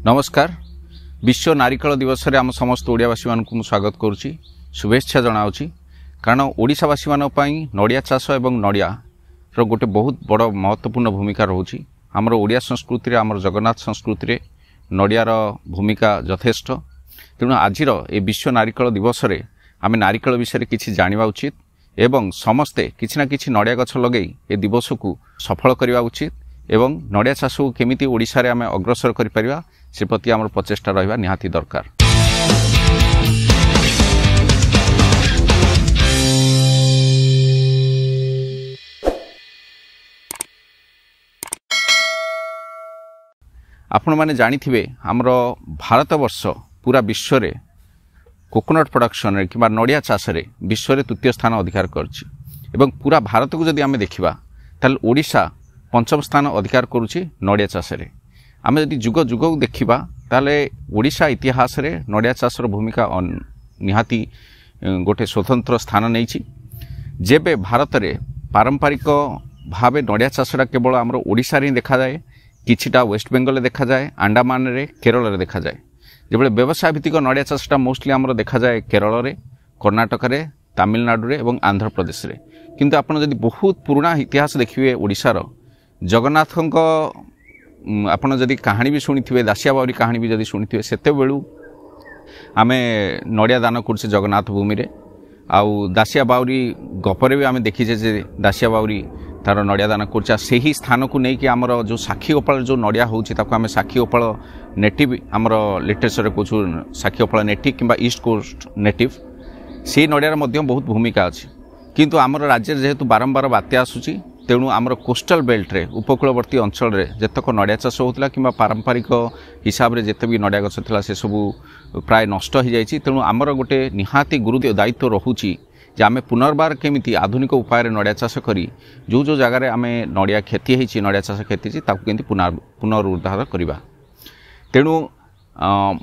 नमस्कार। विश्व नारिकेल दिवस रे आम समस्त ओडियावासी मानकु स्वागत करुच्ची, शुभेच्छा जनाऊँगी। कारण ओडिशावासी नड़िया चाष एवं नड़िया गोटे बहुत बड़ महत्वपूर्ण भूमिका रोचे। आमर ओडिया संस्कृति रे आमर जगन्नाथ संस्कृति रे नड़ियार भूमिका यथेष्ट। तेणु आज ये विश्व नारिकेल दिवस रे आम नारिकेल विषय किसी जाना उचित एवं समस्ते किसी ना किसी नड़िया गछ लगे ए दिवस को सफल करने उचित एवं नड़िया चाष को केमिति ओडिशा रे आम अग्रसर करि परिबा से प्रति आमर प्रचेष्टा रहिबा निहाती दरकार। आपण माने जानिथिबे आमर भारत वर्ष पूरा विश्व रे कोकोनट प्रोडक्शन रे किबा नड़िया चाष रे विश्व रे तृतीय स्थान अधिकार करछि एवं पूरा भारत को जदि आमे देखिबा ताल ओडिशा पंचम स्थान अधिकार करुछि नड़िया चाष रे। आमे जदि जुग जुग को देखिबा ताले ओडिशा इतिहास रे नड़िया चाष रो भूमिका निहाती गोटे स्वतंत्र स्थान नैछि। जेबे भारत रे पारंपरिक भावे नड़िया चाषटा केवल आमर ओडिशा रे देखा जाए, किछिटा वेस्ट बेंगल देखा जाए, अंडमान रे केरल रे देखा जाए। जेबे व्यवसाय भित्तिक नड़िया चाषटा मोस्टली आमर देखा जाए केरल रे, कर्णाटक रे, तमिलनाडु रे एवं आंध्र प्रदेश रे। किंतु आपण जदि बहुत पुराना इतिहास देखिबे ओडिशार जगन्नाथଙ୍କ आपण जदि कहानी भी शुणिथिबे, दासिया बाउरी कहानी भी जदि शुणिथिबे, सेते बेलू आमे नड़िया दान करछे जगन्नाथ भूमि रे। आउ दासिया बाउरी गपरे भी आमे देखिछे जे दासिया बाउरी तार नड़िया दान करछा। सेही स्थान को नहीं कि आमर जो साखी गोपाल जो नड़िया होउछि ताको आमे साखी गोपाल नेटिव आमर लिटरेचर रे कोछु साखी गोपाल नेटिव किंबा ईस्ट कोस्ट नेटिव से नड़ियार मध्य बहुत भूमिका अछि। किंतु आमर राज्य जेहेतु बारंबार बात्या आसुछि तेणु आमर कोस्टल बेल्ट रे उपकूलवर्ती अंचल रे जेतक नड़िया चाष होउतला किंबा पारंपरिक हिसाब रे जेते भी नड़िया गछ थिला से सबु प्राय नष्ट हो जाइछि। तेणु आमर गोटे निहाती गुरु दायित्व रहुछि जे आमे पुनर्बार केमिति आधुनिक उपाय रे नड़िया चाष करी जो जो जगह रे आमे नड़िया खेती हेछि, नड़िया चाष खेती छि ताकु केमिति पुनरुद्धार करिबा। तेणु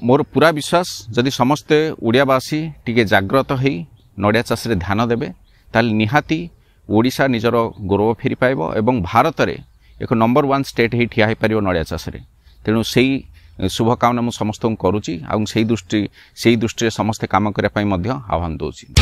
मोर पूरा विश्वास जदि समस्ते ओडियावासी टिके जाग्रत हेई नड़िया चाष रे ध्यान देबे ताले निहाती ओडिशा निजर गौरव फेरी पाइबो एवं भारत रे एक नंबर 1 स्टेट ही ठिया पारिबो नड़िया चाष रे। तेणु सेही शुभकामना मु समस्त करुच्ची और सेही दृष्टि समस्ते काम करने आह्वान दूची।